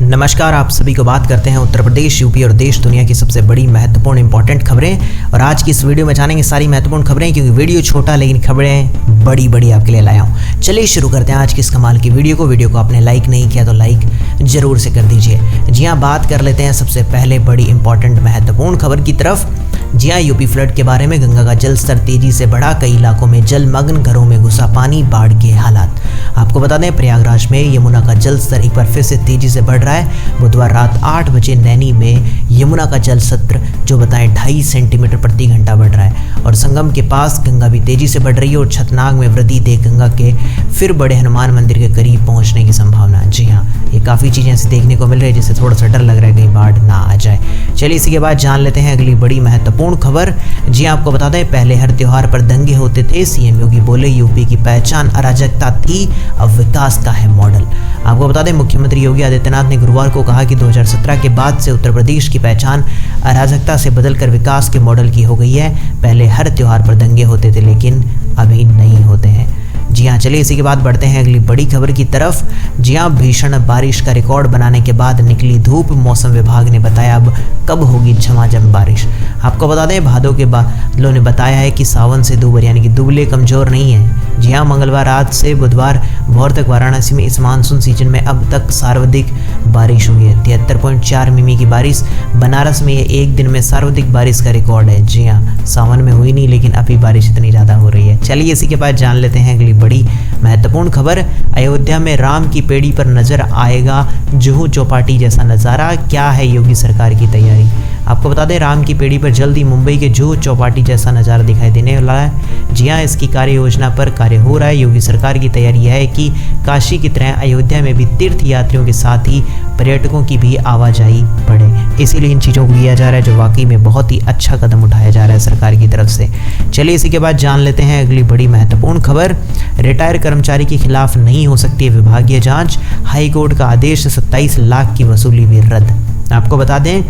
नमस्कार, आप सभी को बात करते हैं उत्तर प्रदेश, यूपी और देश दुनिया की सबसे बड़ी महत्वपूर्ण इंपॉर्टेंट खबरें। और आज की इस वीडियो में जानेंगे सारी महत्वपूर्ण खबरें, क्योंकि वीडियो छोटा लेकिन खबरें बड़ी बड़ी आपके लिए लाया हूँ। चलिए शुरू करते हैं आज की इस कमाल की वीडियो को आपने लाइक नहीं किया तो लाइक जरूर से कर दीजिए। जी हाँ, बात कर लेते हैं सबसे पहले बड़ी इंपॉर्टेंट महत्वपूर्ण खबर की तरफ। जी हाँ, यूपी फ्लड के बारे में। गंगा का जल स्तर तेजी से बढ़ा, कई इलाकों में जलमग्न, घरों में घुसा पानी, बाढ़ के हालात। आपको बता दें, प्रयागराज में यमुना का जल स्तर एक बार फिर से तेजी से बढ़ रहा है। बुधवार रात 8 बजे नैनी में यमुना का जल स्तर जो बताएं 2.5 सेंटीमीटर प्रति घंटा बढ़ रहा है। और संगम के पास गंगा भी तेजी से बढ़ रही है और छतनाग में वृद्धि देख गंगा के फिर बड़े हनुमान मंदिर के करीब पहुंचने की संभावना। जी हाँ, ये काफ़ी चीज़ें ऐसी देखने को मिल रही है जिससे थोड़ा सा डर लग रहा है कहीं बाढ़ ना आ जाए। चलिए इसी के बाद जान लेते हैं अगली बड़ी महत्वपूर्ण खबर। जी आपको बता दें, पहले हर त्योहार पर दंगे होते थे। सीएम योगी बोले, यूपी की पहचान अराजकता थी, अब विकास का है मॉडल। आपको बता दें, मुख्यमंत्री योगी आदित्यनाथ ने गुरुवार को कहा कि 2017 के बाद से उत्तर प्रदेश की पहचान अराजकता से बदलकर विकास के मॉडल की हो गई है। पहले हर त्योहार पर दंगे होते थे, लेकिन अभी नहीं होते हैं। जी हाँ, चलिए इसी के बाद बढ़ते हैं अगली बड़ी खबर की तरफ। जी हाँ, भीषण बारिश का रिकॉर्ड बनाने के बाद निकली धूप। मौसम विभाग ने बताया अब कब होगी झमाझम बारिश। आपको बता दें, भादों के बादलों ने बताया है कि सावन से दूबर यानी कि दुबले कमजोर नहीं है। जी हाँ, मंगलवार रात से बुधवार भोर तक वाराणसी में इस मानसून सीजन में अब तक सर्वाधिक बारिश हुई है। 73.4 मिमी की बारिश। बनारस में ये एक दिन में सर्वाधिक बारिश का रिकॉर्ड है। जी हाँ, सावन में हुई नहीं, लेकिन अभी बारिश इतनी ज़्यादा हो रही है। चलिए इसी के बाद जान लेते हैं अगली बड़ी महत्वपूर्ण खबर। अयोध्या में राम की पेड़ी पर नजर आएगा जुहू चौपाटी जैसा नज़ारा, क्या है योगी सरकार की तैयारी। आपको बता दें, राम की पेड़ी पर जल्द ही मुंबई के जुहू चौपाटी जैसा नज़ारा दिखाई देने वाला है। जी हाँ, इसकी कार्य योजना पर कार्य हो रहा है। योगी सरकार की तैयारी यह है कि काशी की तरह अयोध्या में भी तीर्थ यात्रियों के साथ ही पर्यटकों की भी आवाजाही बढ़े। इसीलिए इन चीज़ों को किया जा रहा है, जो वाकई में बहुत ही अच्छा कदम उठाया जा रहा है सरकार की तरफ से। चलिए इसी के बाद जान लेते हैं अगली बड़ी महत्वपूर्ण खबर। रिटायर कर्मचारी के खिलाफ नहीं हो सकती है विभागीय जांच। हाई कोर्ट का आदेश, 27 लाख की वसूली भी रद्द। आपको बता दें,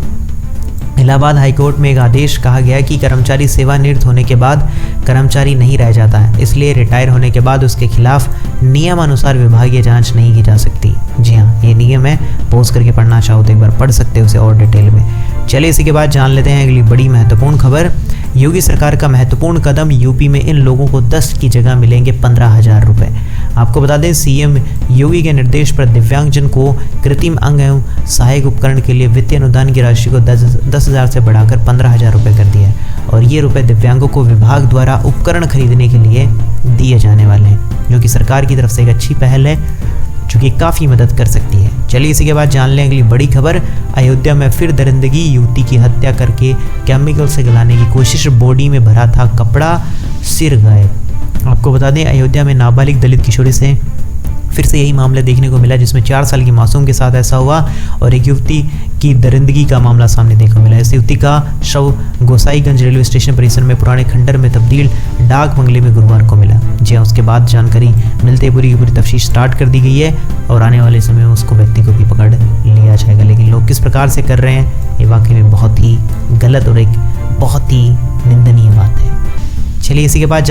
इलाहाबाद हाईकोर्ट में एक आदेश कहा गया कि कर्मचारी सेवानिवृत्त होने के बाद कर्मचारी नहीं रह जाता है, इसलिए रिटायर होने के बाद उसके खिलाफ नियमानुसार विभागीय जांच नहीं की जा सकती। जी हाँ, ये नियम है, पोस्ट करके पढ़ना चाहो तो एक बार पढ़ सकते हो उसे और डिटेल में। चलिए इसी के बाद जान लेते हैं अगली बड़ी महत्वपूर्ण खबर। योगी सरकार का महत्वपूर्ण कदम, यूपी में इन लोगों को 10 की जगह मिलेंगे 15,000 रुपये। आपको बता दें, सीएम योगी के निर्देश पर दिव्यांगजन को कृत्रिम अंग एवं सहायक उपकरण के लिए वित्तीय अनुदान की राशि को 10,000 से बढ़ाकर 15,000 रुपये कर दिया है। और ये रुपए दिव्यांगों को विभाग द्वारा उपकरण खरीदने के लिए दिए जाने वाले हैं, जो कि सरकार की तरफ से एक अच्छी पहल है, जो कि काफ़ी मदद कर सकती है। चलिए इसी के बाद जान लें अगली बड़ी खबर। अयोध्या में फिर दरिंदगी, युवती की हत्या करके केमिकल से गलाने की कोशिश, बॉडी में भरा था कपड़ा, सिर गायब। आपको बता दें, अयोध्या में नाबालिग दलित किशोरी से फिर से यही मामला देखने को मिला, जिसमें 4 साल की मासूम के साथ ऐसा हुआ और एक युवती की दरिंदगी का मामला सामने देखने को मिला। इस युवती का शव गोसाईगंज रेलवे स्टेशन परिसर में पुराने खंडर में तब्दील डाक बंगले में गुरुवार को मिला। जी हाँ, उसके बाद जानकारी मिलते पूरी की पूरी तफ्तीश स्टार्ट कर दी गई है और आने वाले समय में उसको व्यक्ति को भी पकड़ लिया जाएगा। लेकिन लोग किस प्रकार से कर रहे हैं, ये वाकई में बहुत ही गलत और एक बहुत ही निंदनीय बात है। चलिए इसी के बाद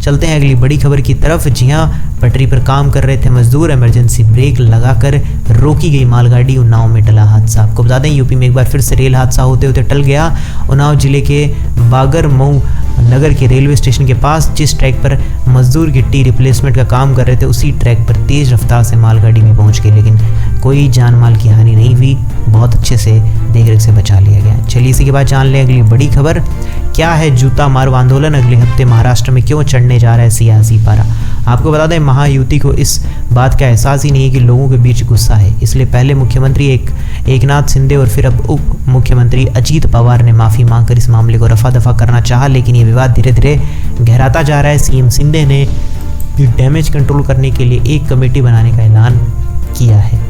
चलते हैं अगली बड़ी खबर की तरफ। जी हाँ, पटरी पर काम कर रहे थे मजदूर, इमरजेंसी ब्रेक लगाकर रोकी गई मालगाड़ी, उन्नाव में टला हादसा। आपको बता दें, यूपी में एक बार फिर से रेल हादसा होते होते टल गया। उन्नाव जिले के बागरमऊ नगर के रेलवे स्टेशन के पास जिस ट्रैक पर मजदूर गिट्टी रिप्लेसमेंट का काम कर रहे थे, उसी ट्रैक पर तेज रफ्तार से मालगाड़ी में पहुंच गई, लेकिन कोई जान माल की हानि नहीं हुई। बहुत अच्छे से देखरेख से बचा लिया गया। चलिए इसी के बाद जान लें अगली बड़ी खबर। क्या है जूता मारो आंदोलन, अगले हफ्ते महाराष्ट्र में क्यों चढ़ने जा रहा है सियासी पारा। आपको बता दें, महायुति को इस बात का एहसास ही नहीं है कि लोगों के बीच गुस्सा है, इसलिए पहले मुख्यमंत्री एकनाथ शिंदे और फिर अब उप मुख्यमंत्री अजीत पवार ने माफ़ी मांगकर इस मामले को रफा दफा करना चाहा, लेकिन ये विवाद धीरे धीरे गहराता जा रहा है। सीएम शिंदे ने डैमेज कंट्रोल करने के लिए एक कमेटी बनाने का ऐलान किया है।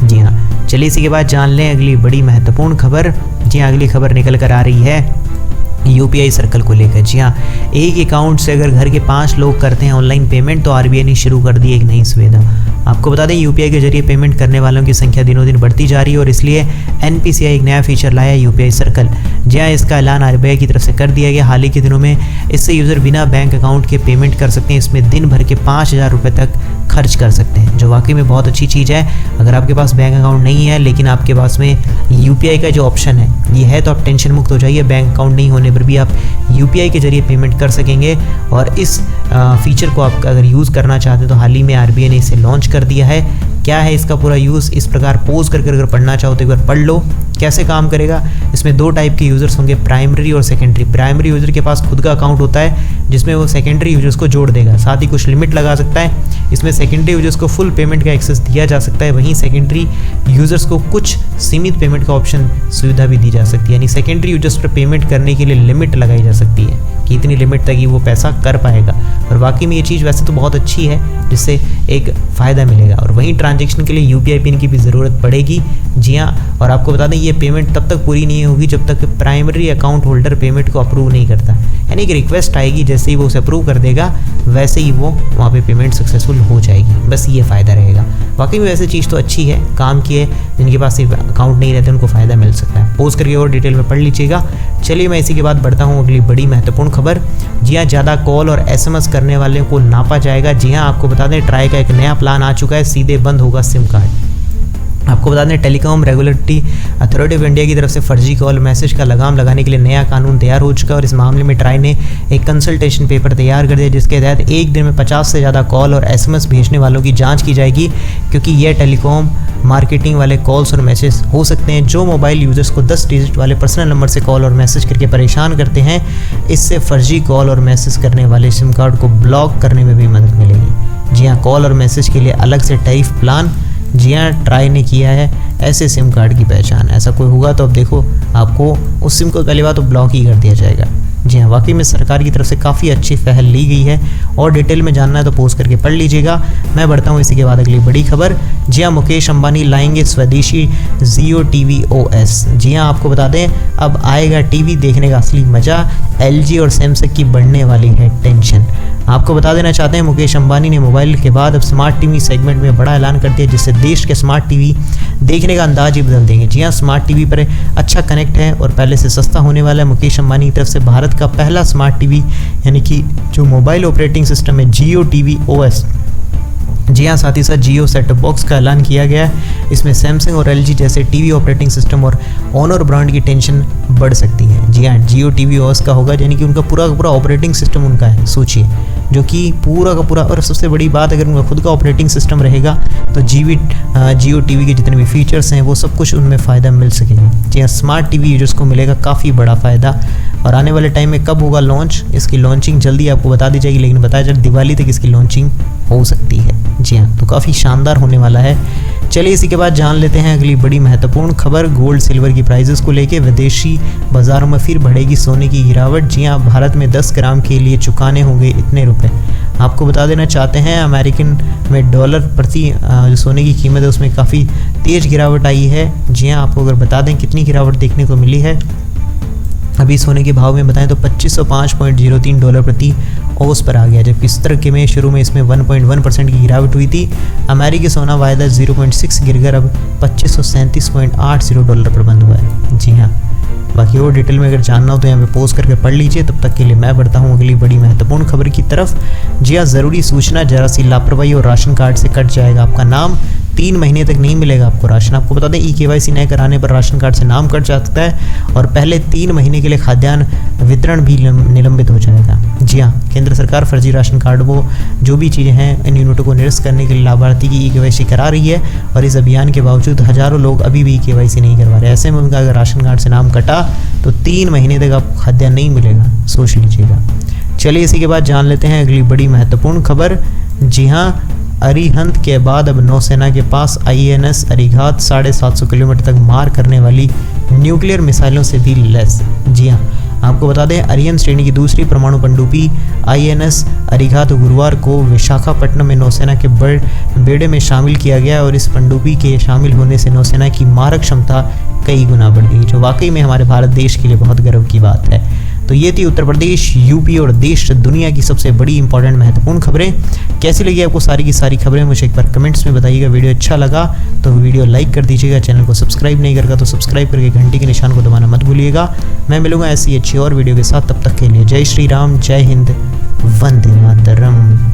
जी हाँ, चलिए इसी के बाद जान लें अगली बड़ी महत्वपूर्ण खबर। जी हाँ, अगली खबर निकल कर आ रही है यूपीआई सर्कल को लेकर। जी हाँ, एक अकाउंट से अगर घर के 5 लोग करते हैं ऑनलाइन पेमेंट, तो आरबीआई ने शुरू कर दी एक नई सुविधा। आपको बता दें यूपीआई के जरिए पेमेंट करने वालों की संख्या दिनों दिन बढ़ती जा रही है और इसलिए एनपीसीआई एक नया फीचर लाया है, यूपीआई सर्कल। जी हाँ, इसका ऐलान आरबीआई की तरफ से कर दिया गया। हाल ही के दिनों में इससे यूज़र बिना बैंक अकाउंट के पेमेंट कर सकते हैं। इसमें दिन भर के 5,000 रुपये तक खर्च कर सकते हैं, जो वाकई में बहुत अच्छी चीज़ है। अगर आपके पास बैंक अकाउंट नहीं है लेकिन आपके पास में यूपीआई का जो ऑप्शन है ये है, तो आप टेंशन मुक्त हो जाइए। बैंक अकाउंट नहीं होने पर भी आप यूपीआई के जरिए पेमेंट कर सकेंगे। और इस फीचर को आप अगर यूज़ करना चाहते हैं तो हाल ही में आरबीआई ने इसे लॉन्च कर दिया है। क्या है इसका पूरा यूज़, इस प्रकार पोज करके अगर पढ़ना चाहो तो एक बार पढ़ लो कैसे काम करेगा। इसमें 2 टाइप के यूज़र्स होंगे, प्राइमरी और सेकेंडरी। प्राइमरी यूज़र के पास खुद का अकाउंट होता है जिसमें वो सेकेंडरी यूजर्स को जोड़ देगा, साथ ही कुछ लिमिट लगा सकता है। इसमें सेकेंडरी यूजर्स को फुल पेमेंट का एक्सेस दिया जा सकता है, वहीं सेकेंडरी यूजर्स को कुछ सीमित पेमेंट का ऑप्शन सुविधा भी दी जा सकती है। यानी सेकेंडरी यूजर्स पर पेमेंट करने के लिए लिमिट लगाई जा सकती है कि इतनी लिमिट तक ही वो पैसा कर पाएगा। और वाकई में ये चीज़ वैसे तो बहुत अच्छी है, जिससे एक फ़ायदा मिलेगा। और वहीं ट्रांजैक्शन के लिए यूपीआई पिन की भी ज़रूरत पड़ेगी। जी हाँ, और आपको बता दें ये पेमेंट तब तक पूरी नहीं होगी जब तक प्राइमरी अकाउंट होल्डर पेमेंट को अप्रूव नहीं करता। यानी एक रिक्वेस्ट आएगी, जैसे ही वो उसे अप्रूव कर देगा वैसे ही वो वहाँ पे पेमेंट सक्सेसफुल हो जाएगी। बस ये फ़ायदा रहेगा। वाकई में वैसे चीज़ तो अच्छी है, काम की है। जिनके पास सिर्फ अकाउंट नहीं रहते उनको फ़ायदा मिल सकता है। पोस्ट करके और डिटेल में पढ़ लीजिएगा। चलिए मैं इसी के बाद बढ़ता हूँ अगली बड़ी महत्वपूर्ण खबर। जी हाँ, ज़्यादा कॉल और एसएमएस करने वाले को नापा जाएगा। जी हाँ, आपको बता दें ट्राई का एक नया प्लान आ चुका है, सीधे बंद होगा सिम कार्ड। आपको बता दें telecom regulatory authority of India की तरफ से फर्जी कॉल मैसेज का लगाम लगाने के लिए नया कानून तैयार हो चुका है। और इस मामले में ट्राई ने एक कंसल्टेशन पेपर तैयार कर दिया, जिसके तहत एक दिन में 50 से ज़्यादा कॉल और एसएमएस भेजने वालों की जांच की जाएगी, क्योंकि यह टेलीकॉम मार्केटिंग वाले कॉल्स और मैसेज हो सकते हैं जो मोबाइल यूजर्स को 10 डिजिट वाले पर्सनल नंबर से कॉल और मैसेज करके परेशान करते हैं। इससे फर्जी कॉल और मैसेज करने वाले सिम कार्ड को ब्लॉक करने में भी मदद मिलेगी। जी हाँ, कॉल और मैसेज के लिए अलग से टैरिफ प्लान जी हाँ ट्राई ने किया है ऐसे सिम कार्ड की पहचान। ऐसा कोई होगा तो अब देखो आपको उस सिम को पहली बात तो ब्लॉक ही कर दिया जाएगा। जी हाँ, वाकई में सरकार की तरफ से काफ़ी अच्छी पहल ली गई है। और डिटेल में जानना है तो पोस्ट करके पढ़ लीजिएगा। मैं बढ़ता हूँ इसी के बाद अगली बड़ी खबर। जी हाँ, मुकेश अंबानी लाएंगे स्वदेशी जियो टीवी ओएस। जी हाँ, आपको बता दें अब आएगा टीवी देखने का असली मज़ा। एलजी और सैमसंग की बढ़ने वाली है टेंशन। आपको बता देना चाहते हैं मुकेश अंबानी ने मोबाइल के बाद अब स्मार्ट टीवी सेगमेंट में बड़ा ऐलान कर दिया, जिससे देश के स्मार्ट टीवी देखने का अंदाज ही बदल देंगे। जी हाँ, स्मार्ट टीवी पर अच्छा कनेक्ट है और पहले से सस्ता होने वाला है। मुकेश अंबानी की तरफ से भारत का पहला स्मार्ट टीवी यानी कि जो मोबाइल ऑपरेटिंग सिस्टम है जियो टीवी ओएस। जी हाँ, साथ ही साथ जियो सेट टॉप बॉक्स का ऐलान किया गया है। इसमें सैमसंग और एलजी जैसे टीवी ऑपरेटिंग सिस्टम और ऑनर ब्रांड की टेंशन बढ़ सकती है। जी हाँ, जियो टीवी ओएस का होगा, यानी कि उनका पूरा का पूरा ऑपरेटिंग सिस्टम उनका है, सोचिए, जो कि पूरा का पूरा। और सबसे बड़ी बात, अगर उनका खुद का ऑपरेटिंग सिस्टम रहेगा तो जियो टीवी के जितने भी फीचर्स हैं वो सब कुछ उनमें फ़ायदा मिल सकेगा। जी हाँ, स्मार्ट टीवी यूजर्स को मिलेगा काफ़ी बड़ा फ़ायदा। और आने वाले टाइम में कब होगा लॉन्च, इसकी लॉन्चिंग जल्दी आपको बता दी जाएगी, लेकिन बताया जाए दिवाली तक इसकी लॉन्चिंग हो सकती है। जी हाँ, तो काफ़ी शानदार होने वाला है। चलिए इसी के बाद जान लेते हैं अगली बड़ी महत्वपूर्ण खबर। गोल्ड सिल्वर की प्राइसेस को लेके विदेशी बाजारों में फिर बढ़ेगी सोने की गिरावट। जी हाँ, भारत में 10 ग्राम के लिए चुकाने होंगे इतने रुपए। आपको बता देना चाहते हैं अमेरिकन में डॉलर प्रति जो सोने की कीमत है उसमें काफ़ी तेज़ गिरावट आई है। जी हाँ, आपको अगर बता दें कितनी गिरावट देखने को मिली है। अभी सोने के भाव में बताएं तो 2505.03 डॉलर प्रति औंस पर आ गया, जबकि सत्र के में शुरू में इसमें 1.1% की गिरावट हुई थी। अमेरिकी सोना वायदा 0.6 गिरकर अब 2537.80 डॉलर पर बंद हुआ है। जी हाँ, बाकी और डिटेल में अगर जानना हो तो यहाँ पे पोस्ट करके पढ़ लीजिए। तब तक के लिए मैं बढ़ता हूँ अगली बड़ी महत्वपूर्ण खबर की तरफ। जी हाँ, ज़रूरी सूचना, जरा सी लापरवाही और राशन कार्ड से कट जाएगा आपका नाम। 3 महीने तक नहीं मिलेगा आपको राशन। आपको बता दें ई-केवाईसी नए कराने पर राशन कार्ड से नाम कट सकता है और पहले 3 महीने के लिए खाद्यान्न वितरण भी निलंबित हो जाएगा। जी हाँ, केंद्र सरकार फर्जी राशन कार्ड वो जो भी चीज़ें हैं इन यूनिटों को निरस्त करने के लिए लाभार्थी की ई-केवाईसी करा रही है। और इस अभियान के बावजूद हज़ारों लोग अभी भी ई-केवाईसी नहीं करवा रहे। ऐसे में उनका अगर राशन कार्ड से नाम कटा तो 3 महीने तक आपको खाद्यान्न नहीं मिलेगा, सोच लीजिएगा। चलिए इसी के बाद जान लेते हैं अगली बड़ी महत्वपूर्ण खबर। जी हाँ, अरिहंत के बाद अब नौसेना के पास आईएनएस अरिघात 750 किलोमीटर तक मार करने वाली न्यूक्लियर मिसाइलों से भी लैस। जी हाँ, आपको बता दें अरिहंत श्रेणी की दूसरी परमाणु पनडुब्बी आईएनएस अरिघात गुरुवार को विशाखापट्टनम में नौसेना के बेड़े में शामिल किया गया और इस पनडुब्बी के शामिल होने से नौसेना की मारक क्षमता कई गुना बढ़ गई, जो वाकई में हमारे भारत देश के लिए बहुत गर्व की बात है। तो ये थी उत्तर प्रदेश, यूपी और देश दुनिया की सबसे बड़ी इंपॉर्टेंट महत्वपूर्ण खबरें। कैसी लगी आपको सारी की सारी खबरें मुझे एक बार कमेंट्स में बताइएगा। वीडियो अच्छा लगा तो वीडियो लाइक कर दीजिएगा, चैनल को सब्सक्राइब नहीं करगा तो सब्सक्राइब करके घंटी के निशान को दबाना मत भूलिएगा। मैं मिलूंगा ऐसी अच्छी और वीडियो के साथ, तब तक के लिए जय श्री राम, जय हिंद, वंदे मातरम।